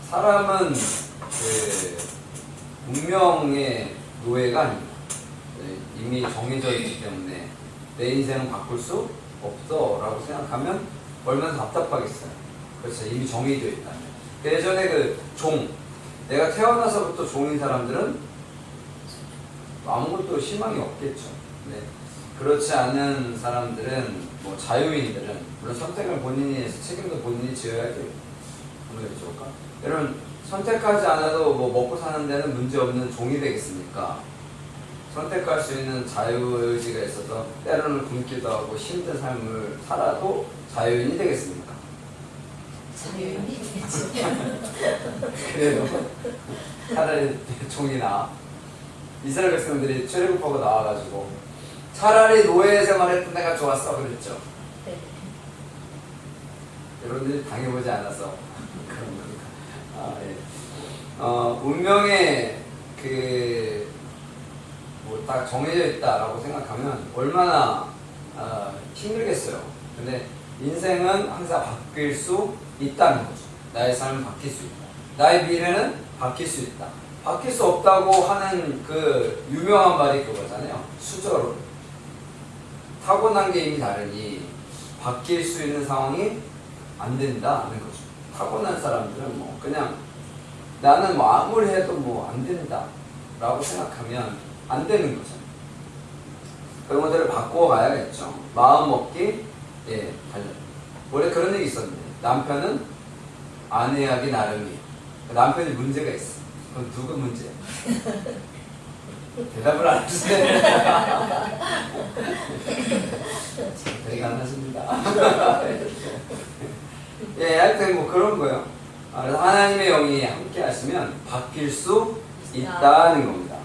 사람은 그 운명의 노예가 아닙니다. 이미 정해져 있기 때문에 내 인생은 바꿀 수 없어 라고 생각하면 얼마나 답답하겠어요. 그렇죠. 이미 정해져 있다면. 예전에 그 내가 태어나서부터 종인 사람들은 아무것도 희망이 없겠죠. 네. 그렇지 않은 사람들은, 뭐 자유인들은, 물론 선택을 본인이 해서 책임도 본인이 지어야지. 아무래도 좋을까? 여러분, 선택하지 않아도 뭐 먹고 사는 데는 문제 없는 종이 되겠습니까? 선택할 수 있는 자유의지가 있어서 때로는 굶기도 하고 힘든 삶을 살아도 자유인이 되겠습니까? 자유인이 되죠. 그래도 차라리 종이나 이스라엘 백성들이 출애굽하고 나와가지고 차라리 노예 생활했던 내가 좋았어 그랬죠. 네. 여러분들이 당해보지 않아서 그런 겁니다. 예. 운명의 뭐 딱 정해져 있다라고 생각하면 얼마나 힘들겠어요. 근데 인생은 항상 바뀔 수 있다는 거죠. 나의 삶은 바뀔 수 있다. 나의 미래는 바뀔 수 있다. 바뀔 수 없다고 하는 그 유명한 말이 그거잖아요. 수저로 타고난 게 이미 다르니 바뀔 수 있는 상황이 안 된다는 거죠. 타고난 사람들은 뭐 그냥 나는 뭐 아무리 해도 뭐 안 된다 라고 생각하면 안 되는 거죠. 그런 것들을 바꾸어 가야겠죠. 마음 먹기, 달라. 원래 그런 얘기 있었는데, 남편은 아내하기 나름이에요. 남편이 문제가 있어. 그럼 누구 문제야? 대답을 안 해주세요. 대리가 안 하십니다. 하여튼 뭐 그런 거예요. 그래서 하나님의 영이 함께 하시면 바뀔 수 있다는 겁니다.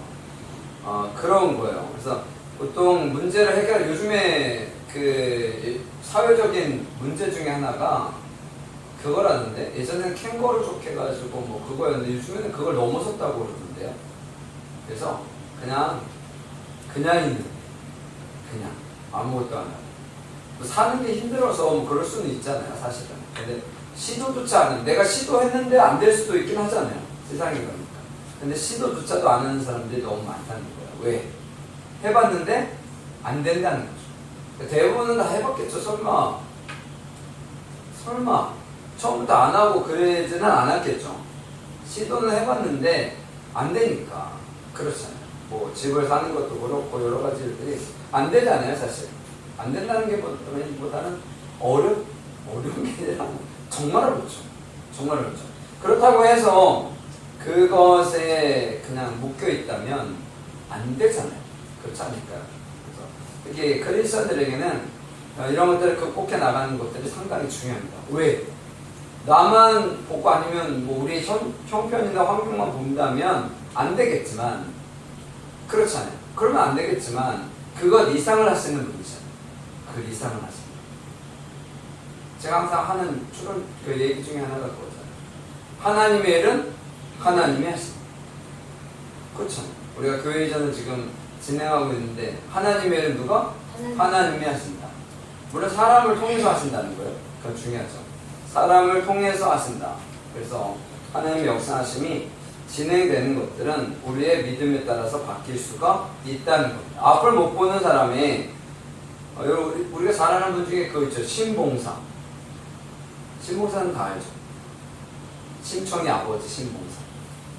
그런 거예요. 그래서 보통 문제를 요즘에 그 사회적인 문제 중에 하나가 그거라는데, 예전에는 캥거루족 해가지고 뭐 그거였는데 요즘에는 그걸 넘어섰다고 그러던데요. 그래서 그냥 있는, 그냥 아무것도 안 하고 뭐 사는 게 힘들어서 뭐 그럴 수는 있잖아요, 사실은. 근데 시도조차 안 하는, 내가 시도했는데 안 될 수도 있긴 하잖아요, 세상에. 그러니까. 근데 시도조차도 안 하는 사람들이 너무 많다는 거예요. 왜? 해봤는데 안 된다는 거죠. 대부분은 다 해봤겠죠. 설마 처음부터 안 하고 그러지는 않았겠죠. 시도는 해봤는데 안 되니까. 그렇잖아요. 뭐 집을 사는 것도 그렇고 여러 가지 일들이 안 되잖아요, 사실. 안 된다는 게 보다는 어려운 게 아니라 정말 어렵죠. 정말 어렵죠. 그렇다고 해서 그것에 그냥 묶여 있다면 안 되잖아요. 그렇지 않을까요? 그래서 이게 크리스천들에게는 이런 것들을 극복해 나가는 것들이 상당히 중요합니다. 왜? 나만 보고 아니면 뭐 우리 형편이나 환경만 본다면 안 되겠지만, 그렇잖아요. 그러면 안 되겠지만 그것 이상을 하시는 분이잖아요. 그 이상을 하시는. 제가 항상 하는 그 얘기 중에 하나가 그거잖아요. 하나님의 일은 하나님이 하십니다. 그렇죠. 우리가 교회 이전을 지금 진행하고 있는데 하나님의 일은 누가? 하나님이 하신다. 물론 사람을 통해서 하신다는 거예요. 그건 중요하죠. 사람을 통해서 하신다. 그래서 하나님의 역사하심이 진행되는 것들은 우리의 믿음에 따라서 바뀔 수가 있다는 겁니다. 앞을 못 보는 사람이, 우리가 잘 아는 분 중에 그거 있죠. 신봉사. 신봉사는 다 알죠. 신청의 아버지 신봉사.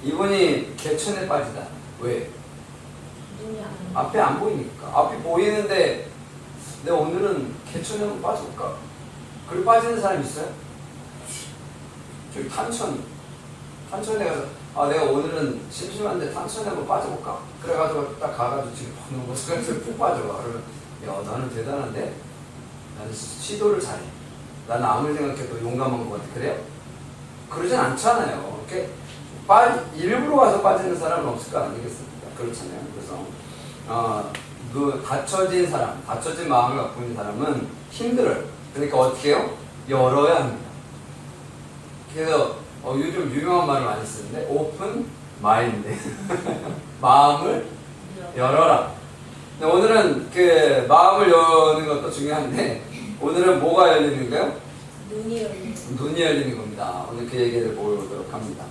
이분이 개천에 빠지다. 왜? 앞에 안 보이니까. 앞이 보이는데 내가 오늘은 개천에 한번 빠져볼까? 그리고 빠지는 사람 있어요? 저기 탄천에 가서 내가 오늘은 심심한데 탄천에 한번 빠져볼까? 그래가지고 딱 가가지고 지금 보는 것을 푹 빠져가. 그러면 야, 나는 대단한데? 나는 시도를 잘해. 나는 아무리 생각해도 용감한 것 같아. 그래요? 그러진 않잖아요. 이렇게 일부러 가서 빠지는 사람은 없을 거 아니겠습니까? 그렇잖아요. 그래서 다쳐진 사람, 다쳐진 마음을 갖고 있는 사람은 힘들어요. 그러니까 어떻게 해요? 열어야 합니다. 그래서 요즘 유명한 말을 많이 쓰는데 오픈 마인드. 마음을 열어라. 오늘은 그 마음을 여는 것도 중요한데 오늘은 뭐가 열리는가요? 눈이 열리는 눈이 열리는 겁니다. 오늘 그 얘기를 보도록 합니다.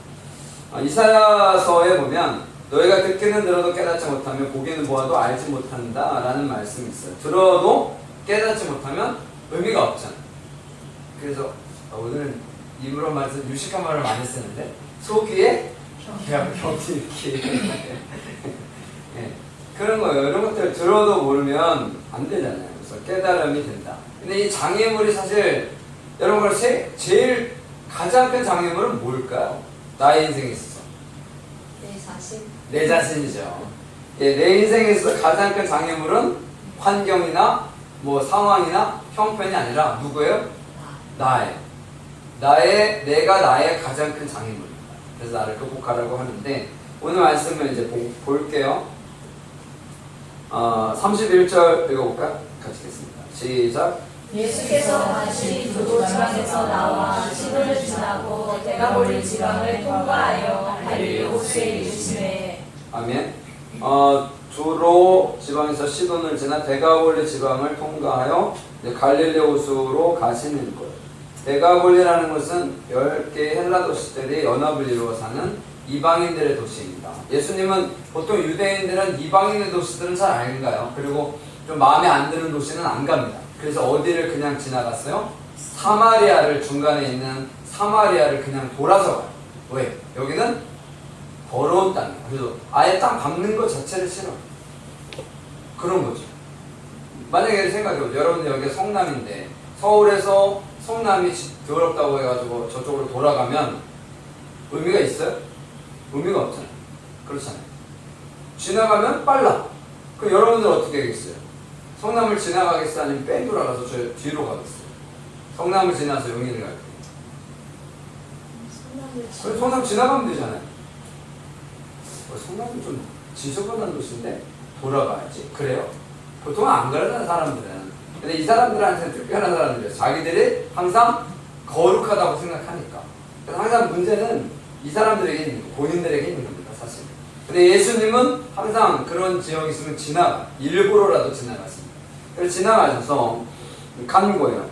이사야서에 보면 너희가 듣기는 들어도 깨닫지 못하며 보기는 보아도 알지 못한다 라는 말씀이 있어요. 들어도 깨닫지 못하면 의미가 없잖아요. 그래서 오늘은 입으로 말해서 유식한 말을 많이 쓰는데 속이에 병기일기 네, 그런 거예요. 이런 것들 들어도 모르면 안 되잖아요. 그래서 깨달음이 된다. 근데 이 장애물이 사실 여러분 제일 가장 큰 장애물은 뭘까요? 나의 인생에 있어서 내 자신. 내 자신이죠. 예, 내 인생에 있어서 가장 큰 장애물은 환경이나 뭐 상황이나 형편이 아니라 누구예요? 내가 나의 가장 큰 장애물입니다. 그래서 나를 극복하라고 하는데 오늘 말씀을 이제 볼게요. 31절 읽어볼까요? 같이 읽겠습니다. 시작. 예수께서 다시 두로 지방에서 나와 시돈을 지나고 데가볼리 지방을 통과하여 갈릴리 호수에 이르시매. 아멘. 두로 지방에서 시돈을 지나 데가볼리 지방을 통과하여 갈릴리 호수로 가시는 거예요. 데가볼리라는 것은 10개의 헬라 도시들이 연합을 이루어 사는 이방인들의 도시입니다. 예수님은 보통 유대인들은 이방인의 도시들은 잘 아닌가요? 그리고 좀 마음에 안 드는 도시는 안 갑니다. 그래서 어디를 그냥 지나갔어요? 사마리아를 중간에 있는 사마리아를 그냥 돌아서 가요. 왜? 여기는 더러운 땅이에요. 그래서 아예 땅 밟는 것 자체를 싫어. 그런 거죠. 만약에 생각해보죠. 여러분들 여기 성남인데 서울에서 성남이 더럽다고 해가지고 저쪽으로 돌아가면 의미가 있어요? 의미가 없잖아요. 그렇잖아요. 지나가면 빨라. 그럼 여러분들 어떻게 하겠어요? 성남을 지나가겠어요? 아니면 뺑 돌아가서 저 뒤로 가겠어요? 성남을 지나서 용인을 갈게요. 그럼 성남 지나가면 되잖아요. 성남은 좀 지저분한 도시인데 돌아가야지. 그래요? 보통은 안 그러잖아요, 사람들은. 근데 이 사람들한테는 특별한 사람들이에요. 자기들이 항상 거룩하다고 생각하니까. 그래서 항상 문제는 이 사람들에게 있는 거, 본인들에게 있는 겁니다, 사실. 근데 예수님은 항상 그런 지역이 있으면 일부러라도 지나갔습니다. 그래서 지나가셔서 간 거예요.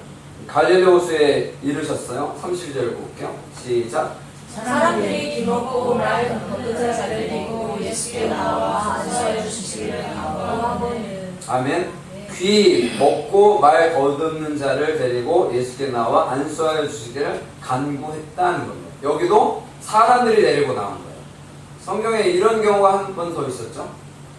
갈릴리 호수에 이르셨어요. 32절 볼게요. 시작. 사람들이 귀먹고 말 걷는 자를 데리고 예수께 나와 안수하여 주시기를 간구하고는. 아멘. 귀 먹고 말 더듬는 자를 데리고 예수께 나와 안수하여 주시기를 간구했다는 겁니다. 여기도 사람들이 데리고 나온 거예요. 성경에 이런 경우가 한 번 더 있었죠.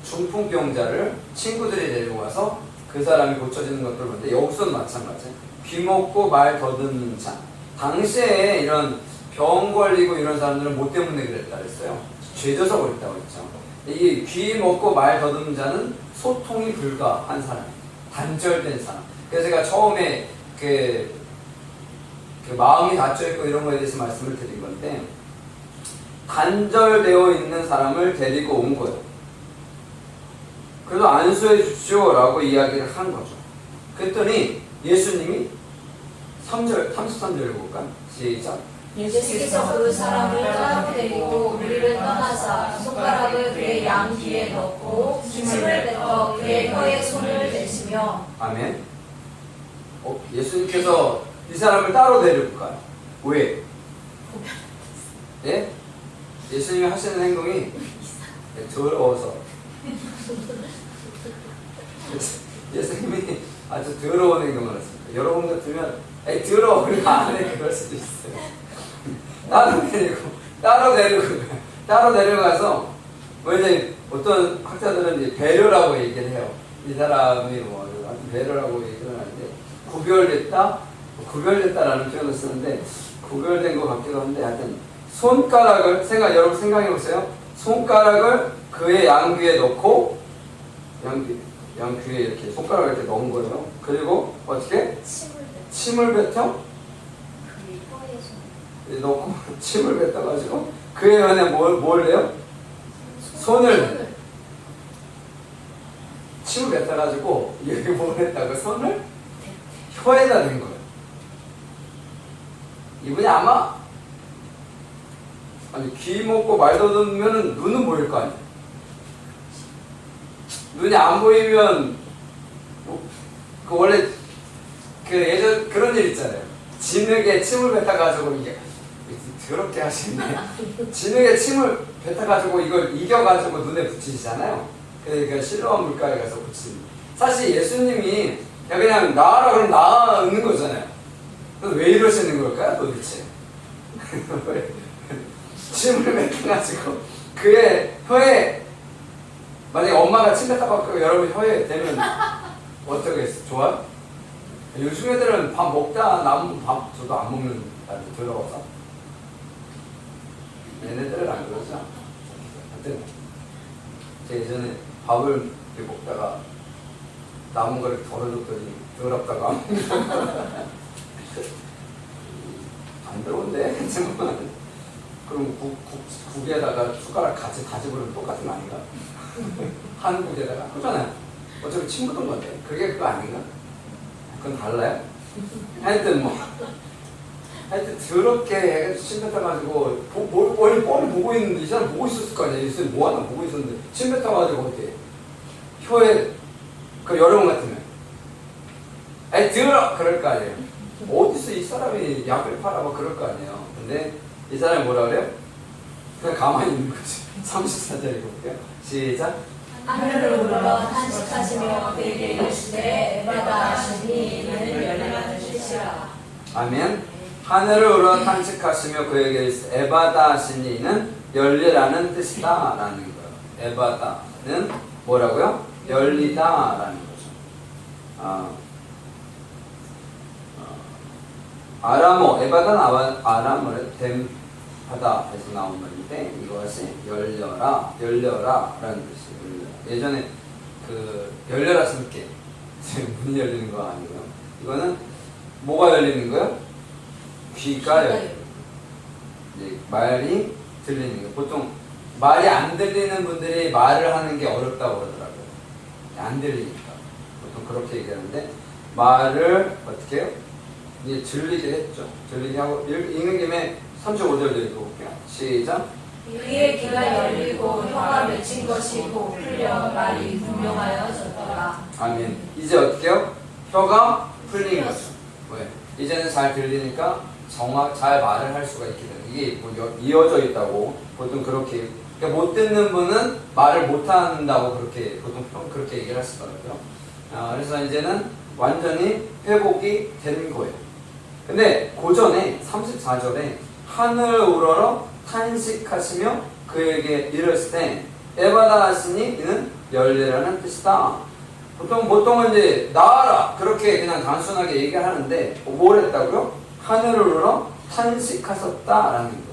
중풍병자를 친구들이 데리고 와서 그 사람이 고쳐지는 것들을 보는데 여기서는 마찬가지예요. 귀 먹고 말 더듬는 자. 당시에 이런 병 걸리고 이런 사람들은 뭐 때문에 그랬다 그랬어요? 죄져서 그랬다고 했죠. 이 귀 먹고 말 더듬는 자는 소통이 불가한 사람이에요. 단절된 사람. 그래서 제가 처음에 그 마음이 닫혀있고 이런 거에 대해서 말씀을 드린 건데 단절되어 있는 사람을 데리고 온 거예요. 그래서 안수해 주십시오 라고 이야기를 한 거죠. 그랬더니 예수님이 33절 읽어볼까요? 시작. 예수께서 그 사람을 따로 데리고 우리를 떠나사 손가락을 그의 양 귀에 넣고 침을 뱉어 그의 혀에 손을 대시며. 아멘. 예수님께서 이 사람을 따로 데리고 가요. 왜? 예? 예수님이 하시는 행동이 더러워서. 예수님이 아주 더러운 행동을 했습니다. 여러분 같으면 더러워 우리가 안 해 그럴 수도 있어요. 따로 데려가서 뭐 이제 어떤 학자들은 이제 배려라고 얘기를 해요. 이 사람이 뭐 배려라고 얘기를 하는데 구별됐다라는 표현을 쓰는데 구별된 것 같기도 한데 하여튼 손가락을 여러분 생각해 보세요. 손가락을 그의 양귀에 넣고 양귀에 이렇게 손가락을 이렇게 넣은 거예요. 그리고 어떻게? 침을 뱉어? 넣고 침을 뱉어가지고 그의 안에 뭘 해요? 침을 뱉어가지고 여기 뭘 했다고? 손을 혀에다 댄 거예요. 이분이 아마 귀 먹고 말 더듬으면 눈은 보일 거 아니에요. 눈이 안 보이면 그 원래 예전 그런 일 있잖아요. 진흙에 침을 뱉어가지고 이게 더럽게 하시네. 진흙에 침을 뱉어가지고 이걸 이겨가지고 눈에 붙이시잖아요. 그러니까 실로암 물가에 가서 붙이는. 사실 예수님이 그냥 나아라 그러면 나아는 거잖아요. 왜 이러시는 걸까요, 도대체? 침을 뱉어가지고 그의 혀에 만약에 엄마가 침 뱉어갖고 여러분 혀에 대면 어떻게 좋아? 요즘 애들은 밥 먹다 남은 밥 저도 안 먹는 날이 더러워서 얘네들은 안 그러죠? 하여튼 제가 예전에 밥을 이렇게 먹다가 남은 거를 덜어줬더니 더럽다고 안 더러운데? 그럼 국에다가 숟가락 같이 다집으면 똑같은 거 아닌가? 한 국에다가 그러잖아요. 어차피 침 묻은 건데 그게 그거 아닌가? 그건 달라요? 하여튼 더럽게 침 뱉어가지고 뻔히 보고 있는데 이 사람 보고 있었을 거 아니야. 이 사람 뭐 하나 보고 있었는데 침 뱉어가지고 어떻게 혀에 그 여러분 같으면 들어! 그럴 거 아니에요. 어디서 이 사람이 약을 팔아 막 그럴 거 아니에요. 근데 이 사람이 뭐라 그래요? 그냥 가만히 있는 거지. 34절 읽어볼게요. 시작. 하늘을 우러러 탄식하시며 그에게 이르시되 에바다 하시니 이는 열림하는 뜻이라. 아멘. 하늘을 우러러 탄식하시며 그에게 이르시되 에바다 하시니 이는 열리라는 뜻이다 라는 거예요. 에바다는 뭐라고요? 열리다 라는 거죠. 아람어, 에바다는 아람어를 댐하다에서 나온 말인데 이것이 열려라 라는 뜻이에요. 예전에 열려라 숨게 문이 열리는 거 아니고요. 이거는 뭐가 열리는 거예요? 귀가 열리는 거예요. 이제 말이 들리는 거예요. 보통 말이 안 들리는 분들이 말을 하는 게 어렵다고 그러더라고요. 안 들리니까 보통 그렇게 얘기하는데 말을 어떻게 해요? 이제 들리게 했죠. 들리게 하고 읽는 김에 35절도 읽어볼게요. 시작. 그의 귀가 열리고 혀가 맺힌 것이 곧 풀려 말이 분명하여졌더라. 아멘. 이제 어떻게 해요? 혀가 풀린 거죠. 왜? 이제는 잘 들리니까 잘 말을 할 수가 있게 되는. 이게 이어져 있다고 보통 그렇게. 그러니까 못 듣는 분은 말을 못 한다고 보통 그렇게 얘기를 하시더라고요. 그래서 이제는 완전히 회복이 된 거예요. 근데 고전에 34절에 하늘 우러러 탄식하시며 그에게 이르실 때 에바다 하시니 이는 열리라는 뜻이다. 보통은 이제 나아라 그렇게 그냥 단순하게 얘기를 하는데 뭘 했다고요? 하늘을 우러러 탄식하셨다라는 거예요.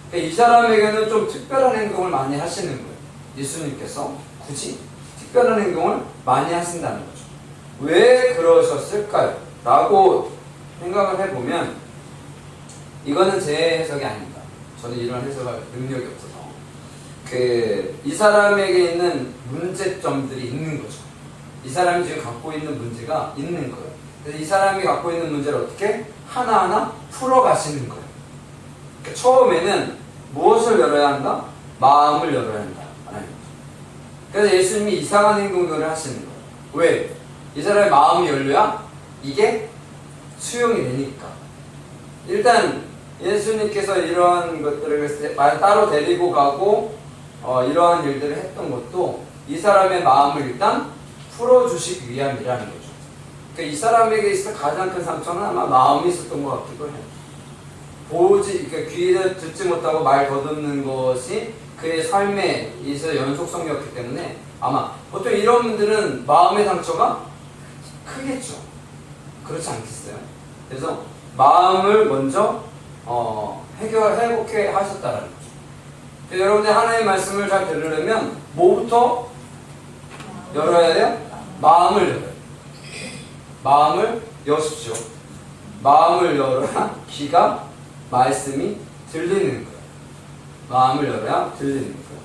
그러니까 이 사람에게는 좀 특별한 행동을 많이 하시는 거예요. 예수님께서 굳이 특별한 행동을 많이 하신다는 거죠. 왜 그러셨을까요? 라고 생각을 해보면 이거는 제 해석이 아닙니다. 저는 이런 해석할 능력이 없어서 이 사람에게 있는 문제점들이 있는 거죠. 이 사람이 지금 갖고 있는 문제가 있는 거예요. 그래서 이 사람이 갖고 있는 문제를 어떻게 하나하나 풀어가시는 거예요. 그러니까 처음에는 무엇을 열어야 한다? 마음을 열어야 한다. 그래서 예수님이 이상한 행동들을 하시는 거예요. 왜? 이 사람의 마음이 열려야 이게 수용이 되니까. 일단 예수님께서 이러한 것들을 따로 데리고 가고 이러한 일들을 했던 것도 이 사람의 마음을 일단 풀어주시기 위함이라는 거죠. 그러니까 이 사람에게 있어 가장 큰 상처는 아마 마음이 있었던 것 같기도 해요. 그러니까 귀를 듣지 못하고 말 더듬는 것이 그의 삶에 있어 연속성이었기 때문에 아마 보통 이런 분들은 마음의 상처가 크겠죠. 그렇지 않겠어요? 그래서 마음을 먼저 회복해 하셨다는 거죠. 여러분들 하나님의 말씀을 잘 들으려면 뭐부터 열어야 돼요? 마음을 열어요. 마음을 여십시오. 마음을 열어야 귀가 말씀이 들리는 거예요. 마음을 열어야 들리는 거예요.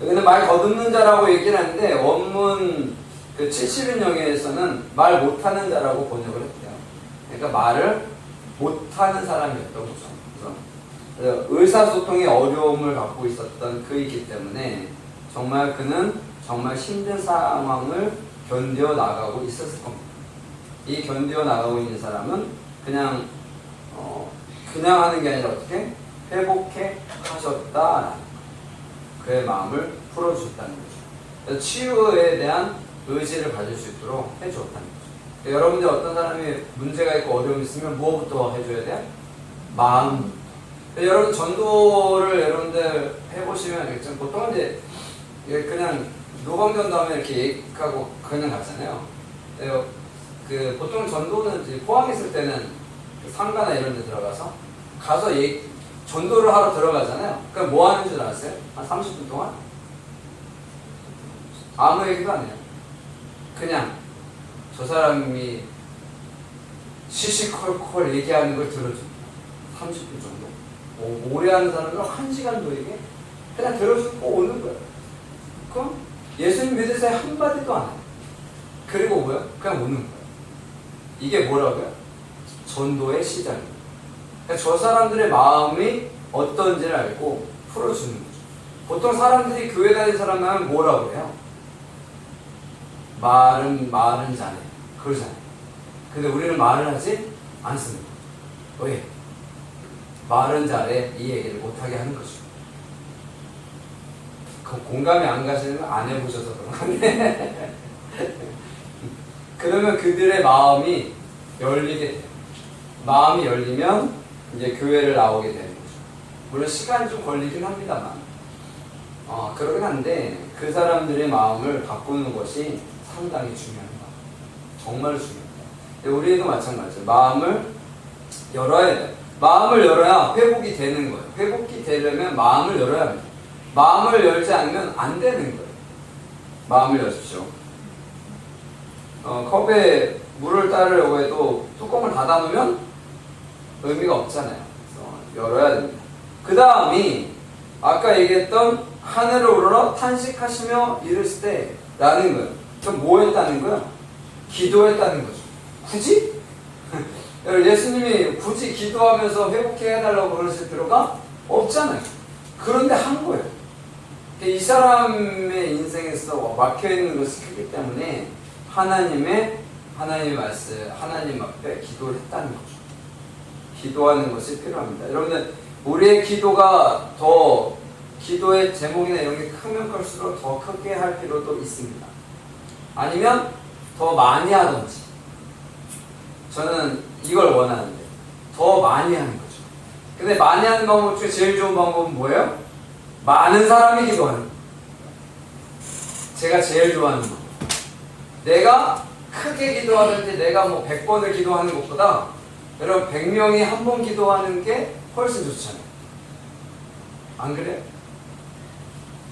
여기는 말 거듭는 자라고 얘기를 하는데 원문 70인역에서는 말 못하는 자라고 번역을 했대요. 그러니까 말을 못하는 사람이었던 거죠. 그래서 의사소통의 어려움을 갖고 있었던 그이기 때문에 정말 그는 정말 힘든 상황을 견뎌 나가고 있었을 겁니다. 이 견뎌 나가고 있는 사람은 그냥 하는 게 아니라 어떻게? 회복해 하셨다. 그의 마음을 풀어주셨다는 거죠. 그래서 치유에 대한 의지를 가질 수 있도록 해주었다는 거죠. 여러분들 어떤 사람이 문제가 있고 어려움이 있으면 무엇부터 해줘야 돼요? 마음. 여러분 전도를 여러분들 해보시면 알겠지만 보통 이제 그냥 노방전 다음에 이렇게 얘기하고 그냥 가잖아요. 보통 전도는 이제 포항에 있을 때는 상가나 이런 데 들어가서 전도를 하러 들어가잖아요. 그럼 뭐 하는 줄 아세요? 한 30분 동안? 아무 얘기도 안 해요. 그냥 저 사람이 시시콜콜 얘기하는 걸 들어줍니다. 30분 정도. 오래 하는 사람은 1시간도 얘기 그냥 들어주고 오는 거예요. 그럼 예수님 믿으세요? 한마디도 안 해요. 그리고 뭐야? 그냥 오는 거예요. 이게 뭐라고요? 전도의 시작입니다. 그러니까 저 사람들의 마음이 어떤지를 알고 풀어주는 거죠. 보통 사람들이 교회 다니는 사람 하면 뭐라고 해요? 말은 자네. 그러잖아요. 근데 우리는 말을 하지 않습니다. 왜? 말은 잘해 이 얘기를 못하게 하는 거죠. 공감이 안 가시는 건 안 해보셔서 그런 건데 그러면 그들의 마음이 열리게 돼요. 마음이 열리면 이제 교회를 나오게 되는 거죠. 물론 시간이 좀 걸리긴 합니다만 그러긴 한데 그 사람들의 마음을 바꾸는 것이 상당히 중요한 거. 정말 중요합니다. 우리도 마찬가지예요. 마음을 열어야 돼요. 마음을 열어야 회복이 되는 거예요. 회복이 되려면 마음을 열어야 합니다. 마음을 열지 않으면 안 되는 거예요. 마음을 여십시오. 컵에 물을 따르려고 해도 뚜껑을 닫아놓으면 의미가 없잖아요. 그래서 열어야 됩니다. 그 다음이 아까 얘기했던 하늘을 우러러 탄식하시며 이르실 때 라는 거예요. 그럼 뭐 했다는 거예요? 기도했다는 거죠. 굳이? 예수님이 굳이 기도하면서 회복해 해달라고 그러실 필요가 없잖아요. 그런데 한 거예요. 이 사람의 인생에서 막혀있는 것이 크기 때문에 하나님의 말씀, 하나님 앞에 기도를 했다는 거죠. 기도하는 것이 필요합니다. 여러분들, 우리의 기도가 기도의 제목이나 이런 게 크면 클수록 더 크게 할 필요도 있습니다. 아니면 더 많이 하든지. 저는 이걸 원하는데 더 많이 하는 거죠. 근데 많이 하는 방법 중에 제일 좋은 방법은 뭐예요? 많은 사람이 기도하는 거예요. 제가 제일 좋아하는 방법. 내가 크게 기도하든지 내가 100번을 기도하는 것보다 여러분 100명이 한 번 기도하는 게 훨씬 좋잖아요. 안 그래요?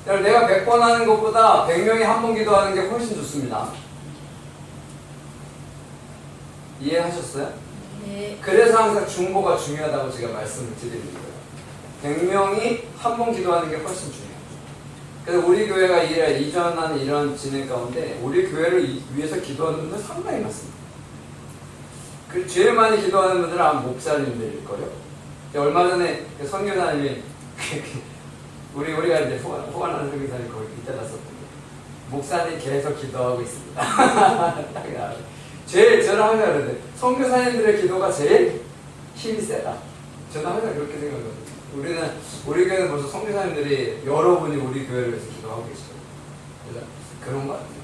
여러분 내가 100번 하는 것보다 100명이 한 번 기도하는 게 훨씬 좋습니다. 이해하셨어요? 네. 그래서 항상 중보가 중요하다고 제가 말씀을 드리는 거예요. 100명이 한 번 기도하는 게 훨씬 중요해요. 그래서 우리 교회가 이전하는 이런 진행 가운데 우리 교회를 위해서 기도하는 분들 상당히 많습니다. 그 제일 많이 기도하는 분들은 아마 목사님들일 거예요. 얼마 전에 선교사님이 우리가 이제 후원하는 선교사님 거기 이따 갔었거든요. 목사님 계속 기도하고 있습니다. 저는 항상 그러는데 선교사님들의 기도가 제일 힘이 세다. 저는 항상 그렇게 생각하거든요. 우리 교회는 벌써 선교사님들이 여러분이 우리 교회를 위해서 기도하고 계시거든요. 그래서 그런 것 같아요.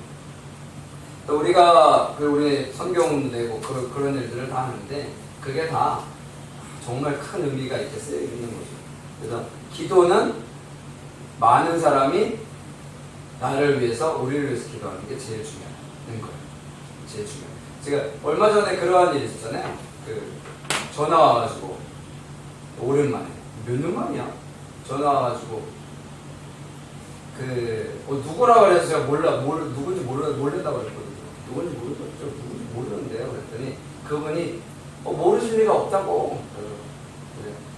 또 우리가 우리 선교운도 되고 그런 일들을 다 하는데 그게 다 정말 큰 의미가 있는 거죠. 그래서 기도는 많은 사람이 나를 위해서 우리를 위해서 기도하는 게 제일 중요한 거예요. 제일 중요해요. 제가 얼마 전에 그러한 일이 있었잖아요. 전화 와가지고 오랜만에 몇 년 만이야? 전화 와가지고 누구라 그래서 제가 누군지 모른다고 그랬거든요. 누군지 모르는데요. 그랬더니 그분이 모르실 리가 없다고.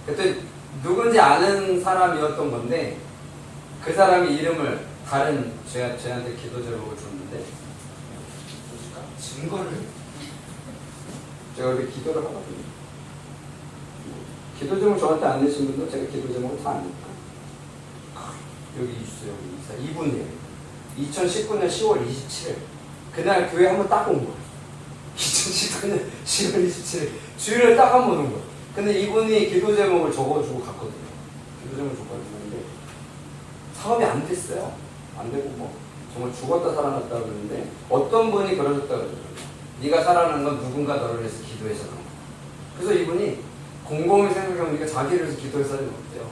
그랬더니 누군지 아는 사람이었던 건데 그 사람이 이름을 다른 저한테 기도 제목을 줬는데 증거를 제가 이렇게 기도를 하거든요. 기도 제목 저한테 안 내신 분도 제가 기도 제목을 다 아니까 여기 있어요. 이분이에요. 2019년 10월 27일 그날 교회 한번 딱 온 거예요. 2019년 10월 27일 주일을 딱 한 번 온 거예요. 근데 이분이 기도 제목을 적어주고 갔거든요. 기도 제목을 적어주는데 사업이 안 됐어요. 안 되고 뭐 정말 죽었다 살아났다 그러는데 어떤 분이 그러셨다 그러더라고요. 네가 살아난 건 누군가 너를 위해서 기도해서 그런 거야. 그래서 이분이 곰곰이 생각해보니까 자기를 위해서 기도했어야 못해요.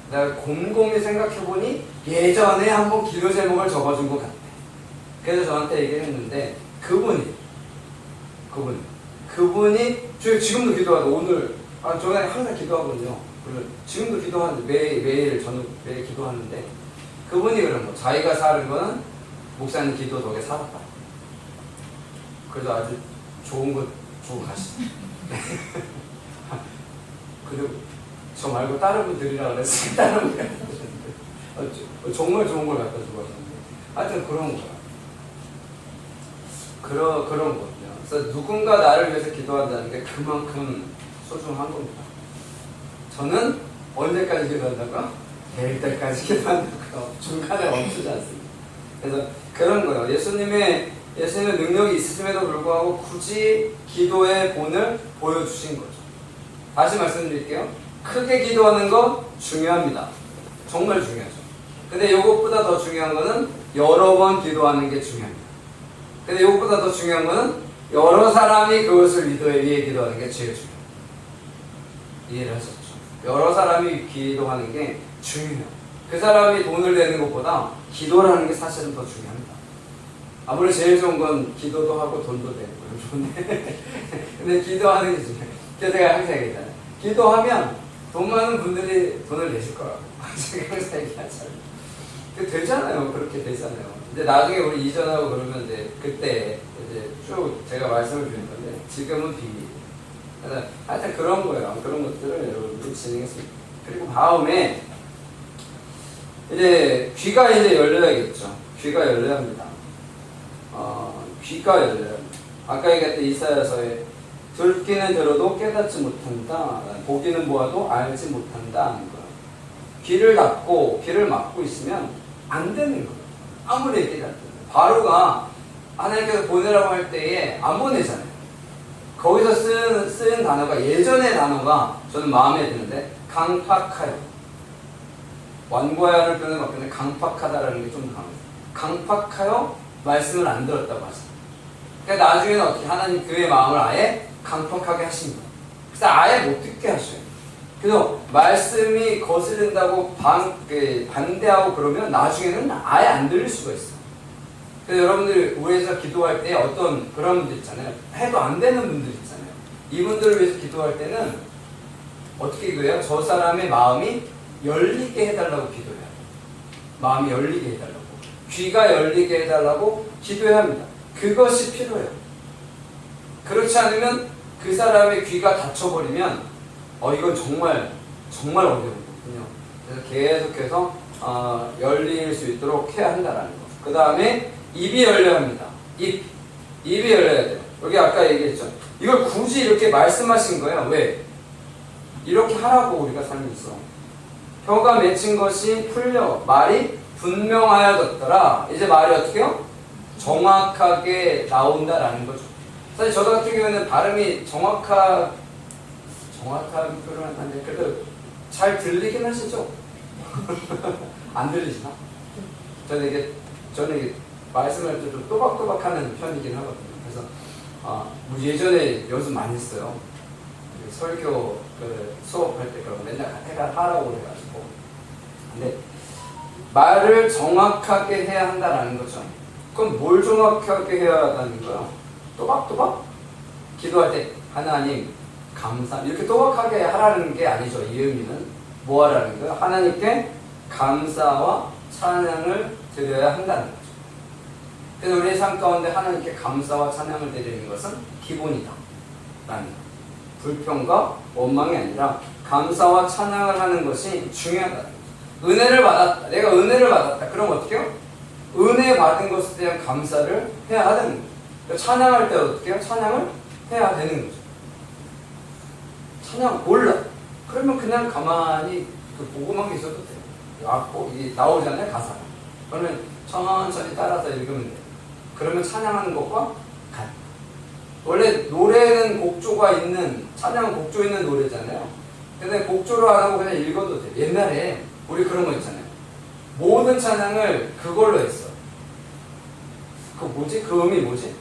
내가 곰곰이 생각해보니 예전에 한번 기도 제목을 적어준 것 같아. 그래서 저한테 얘기를 했는데 그분이 지금도 기도하고 오늘 저는 항상 기도하거든요. 지금도 기도하는데 매일 저는 매일 기도하는데 그분이 그런 거 자기가 사는 거는 목사님 기도 덕에 살았다. 그래서 아주 좋은 거 주고 가시죠. 그리고 저 말고 다른 분 드리라고 그랬어요. 다른 분 갖다 주셨는데 정말 좋은 걸 갖다 주고 하셨는데 하여튼 그런 거야. 그런 거거든요. 그래서 누군가 나를 위해서 기도한다는 게 그만큼 소중한 겁니다. 저는 언제까지 기도한다고요? 내일 때까지 기도한다고요. 중간에 멈추지 않습니다. 그래서 그런 거예요. 예수님의 능력이 있으심에도 불구하고 굳이 기도의 본을 보여주신 거죠. 다시 말씀드릴게요. 크게 기도하는 거 중요합니다. 정말 중요하죠. 근데 이것보다 더 중요한 거는 여러 번 기도하는 게 중요합니다. 근데 이것보다 더 중요한 거는 여러 사람이 그것을 위해 기도하는 게 제일 중요해요. 이해를 하셨죠? 여러 사람이 기도하는 게 중요해요. 그 사람이 돈을 내는 것보다 기도라는 게 사실은 더 중요합니다. 아무리 제일 좋은 건 기도도 하고 돈도 되고 좋은데 근데 기도하는 게 중요해요. 그래서 제가 항상 얘기했잖아요. 기도하면 돈 많은 분들이 돈을 내실 거라고 제가 항상 얘기하잖아요. 되잖아요. 그렇게 되잖아요. 이제 나중에 우리 이전하고 그러면 이제 그때 이제 쭉 제가 말씀을 드린 건데 지금은 비밀. 그래서 하여튼 그런 거예요. 그런 것들을 여러분들이 진행했습니다. 그리고 다음에 이제 귀가 이제 열려야겠죠. 귀가 열려야 합니다. 귀가 열려야 합니다. 아까 얘기했던 이사야서에 듣기는 들어도 깨닫지 못한다. 보기는 보아도 알지 못한다 하는 거예요. 귀를 닫고 귀를 막고 있으면 안 되는 거예요. 아무리 얘기를 안 돼요. 바로가 하나님께서 보내라고 할 때에 안 보내잖아요. 거기서 쓰는 단어가 예전의 단어가 저는 마음에 드는데 강팍하여. 완고하여를 표현을 바꾸는데 강팍하다라는 게 좀 강해요. 강팍하여 말씀을 안 들었다고 하죠. 그러니까 나중에는 어떻게 하나님 그의 마음을 아예 강팍하게 하신 거예요. 그래서 아예 못 듣게 하셔요. 그래서 말씀이 거스른다고 반대하고 그러면 나중에는 아예 안 들릴 수가 있어요. 그래서 여러분들이 우리에서 기도할 때 어떤 그런 분들 있잖아요. 해도 안 되는 분들 있잖아요. 이분들을 위해서 기도할 때는 어떻게 기도해요? 저 사람의 마음이 열리게 해달라고 기도해요. 마음이 열리게 해달라고. 귀가 열리게 해달라고 기도해야 합니다. 그것이 필요해요. 그렇지 않으면 그 사람의 귀가 닫혀버리면 이건 정말 어려운 거군요. 그래서 계속해서 열릴 수 있도록 해야 한다는 거. 그 다음에 입이 열려야 합니다. 입이 열려야 돼요. 여기 아까 얘기했죠. 이걸 굳이 이렇게 말씀하신 거예요. 왜? 이렇게 하라고 우리가 살면서. 혀가 맺힌 것이 풀려 말이 분명하여졌더라. 이제 말이 어떻게요? 정확하게 나온다라는 거죠. 사실 저 같은 경우에는 발음이 정확한 표현을 하는데 그래도 잘 들리긴 하시죠? 안 들리시나? 저는 이게 말씀할 때 좀 또박또박하는 편이긴 하거든요. 그래서 예전에 연습 많이 했어요. 설교 수업할 때 그런 맨날 하라고 그래가지고. 근데 말을 정확하게 해야 한다는 거죠. 그럼 뭘 정확하게 해야 한다는 거야? 또박또박? 기도할 때 하나님 감사 이렇게 또박하게 하라는 게 아니죠. 이 의미는 뭐 하라는 거예요? 하나님께 감사와 찬양을 드려야 한다는 거죠. 그래서 우리의 삶 가운데 하나님께 감사와 찬양을 드리는 것은 기본이다 라는 거예요. 불평과 원망이 아니라 감사와 찬양을 하는 것이 중요하다. 은혜를 받았다. 내가 은혜를 받았다. 그럼 어떻게 해요? 은혜 받은 것에 대한 감사를 해야 하는 거죠. 그러니까 찬양할 때 어떻게 해요? 찬양을 해야 되는 거죠. 찬양 몰라. 그러면 그냥 가만히 보고만 있어도 돼요. 이게 나오잖아요, 가사가. 그러면 천천히 따라서 읽으면 돼요. 그러면 찬양하는 것과 같아요. 원래 노래는 곡조가 있는, 찬양은 곡조 있는 노래잖아요. 근데 곡조로 안 하고 그냥 읽어도 돼. 옛날에 우리 그런 거 있잖아요. 모든 찬양을 그걸로 했어. 그 뭐지? 그 음이 뭐지?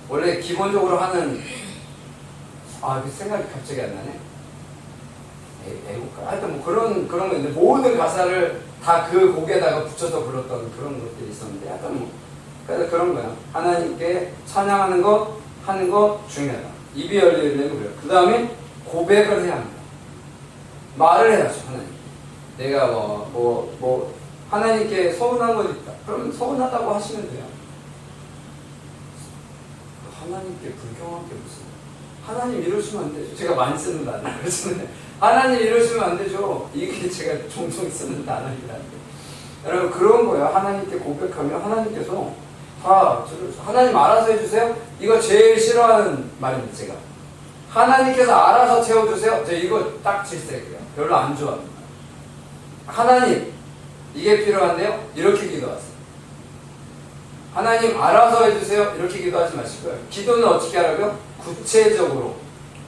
원래 기본적으로 하는, 그 생각이 갑자기 안 나네. 애국가. 하여튼 뭐 그런 거 있는데, 모든 가사를 다 그 곡에다가 붙여서 불렀던 그런 것들이 있었는데, 약간 뭐, 그래서 그런 거야. 하나님께 찬양하는 거, 하는 거 중요하다. 입이 열리려면 그래요. 그 다음에 고백을 해야 합니다. 말을 해야죠, 하나님. 내가 하나님께 서운한 것 있다. 그러면 서운하다고 하시면 돼요. 하나님께 불경한 게 무슨. 하나님 이러시면 안 되죠. 제가 많이 쓰는 단어예요. 하나님 이러시면 안 되죠. 이게 제가 종종 쓰는 단어이라는 게. 여러분, 그런 거예요. 하나님께 고백하면 하나님께서 하나님 알아서 해주세요. 이거 제일 싫어하는 말입니다, 제가. 하나님께서 알아서 채워주세요. 저 이거 딱 질색이에요. 별로 안 좋아합니다. 하나님, 이게 필요한데요? 이렇게 기도하세요. 하나님 알아서 해주세요. 이렇게 기도하지 마시고요. 기도는 어떻게 하라고요? 구체적으로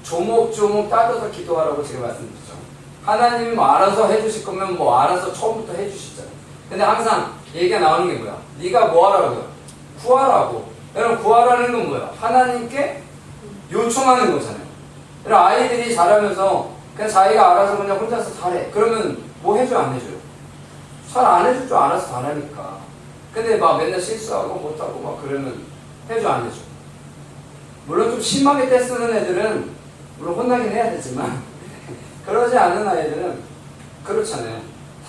조목조목 따져서 기도하라고 제가 말씀드렸죠. 하나님이 뭐 알아서 해주실 거면 뭐 알아서 처음부터 해주시잖아요. 근데 항상 얘기가 나오는 게 뭐야? 네가 뭐 하라고요? 구하라고. 여러분, 구하라는 건 뭐야? 하나님께 요청하는 거잖아요. 여러분, 아이들이 자라면서 그냥 자기가 알아서 그냥 혼자서 잘해. 그러면 뭐 해줘, 안 해줘요? 잘 안 해줄 줄 알아서 잘하니까. 근데 막 맨날 실수하고 못하고 막 그러면 해줘, 안 해줘? 물론 좀 심하게 떼쓰는 애들은 물론 혼나긴 해야 되지만 그러지 않은 아이들은 그렇잖아요.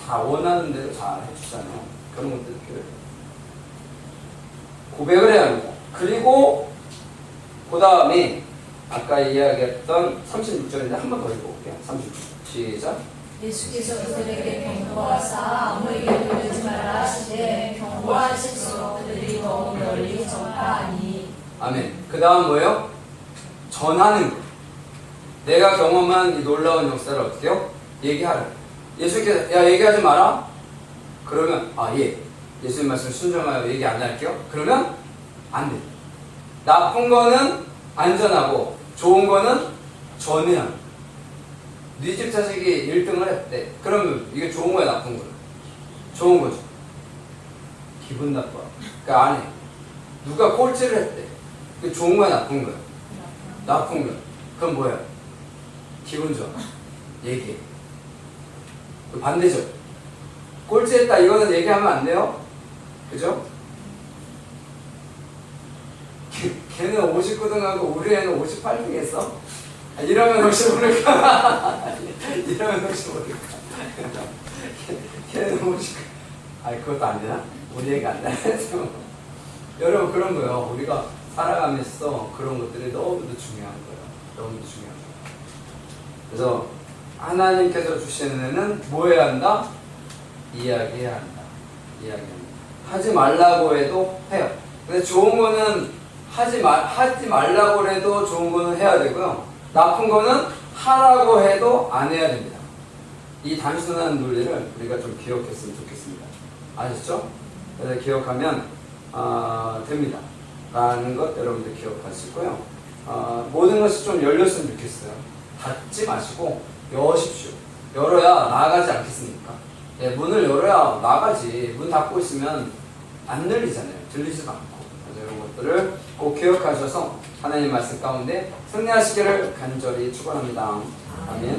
다 원하는 대로 잘 해주잖아요. 그런 것들 필요해요. 고백을 해야 합니다. 그리고 그 다음에 아까 이야기했던 36절인데 한 번 더 읽어볼게요. 36절 시작. 예수께서 그들에게 경고하사 아무에게 돌리지 말라 하시되 경고하실수록 그들이 너무 널리 전파하니. 아멘. 그 다음 뭐예요? 전하는 거. 내가 경험한 이 놀라운 역사를 어떻게 해요? 얘기하라. 예수께서 야 얘기하지 마라. 그러면 예. 예수님 말씀 순종하여 얘기 안 할게요. 그러면 안 돼. 나쁜 거는 안전하고 좋은 거는 전해야 돼. 네 집 자식이 1등을 했대. 그러면 이게 좋은 거야, 나쁜 거야? 좋은 거죠. 기분 나빠. 그러니까 안 해. 누가 꼴찌를 했대. 그게 좋은 거야, 나쁜 거야? 나쁜 거야. 그럼 뭐야? 기분 좋아. 얘기해. 그 반대죠. 꼴찌했다. 이거는 얘기하면 안 돼요. 그죠? 걔는 59등하고 우리 애는 58등 했어? 이러면 혹시 모를까? 이러면 혹시 모를까? 걔는 59. 그것도 안 되나? 우리 애가 안 되나? 여러분, 그런 거요. 우리가 살아가면서 그런 것들이 너무도 중요한 거예요. 너무도 중요한 거예요. 그래서 하나님께서 주시는 애는 뭐 해야 한다? 이야기해야 한다. 이야기합니다. 하지 말라고 해도 해요. 근데 좋은 거는 하지 말라고 해도 좋은 거는 해야 되고요. 나쁜 거는 하라고 해도 안 해야 됩니다. 이 단순한 논리를 우리가 좀 기억했으면 좋겠습니다. 아시죠? 그래서 기억하면 됩니다. 라는 것 여러분들 기억하시고요. 모든 것이 좀 열렸으면 좋겠어요. 닫지 마시고 여십시오. 열어야 나아가지 않겠습니까? 네, 문을 열어야 나가지. 문 닫고 있으면 안 열리잖아요. 들리지도 않고. 그래서 이런 것들을 꼭 기억하셔서 하나님 말씀 가운데 승리하시기를 간절히 축원합니다. 아멘.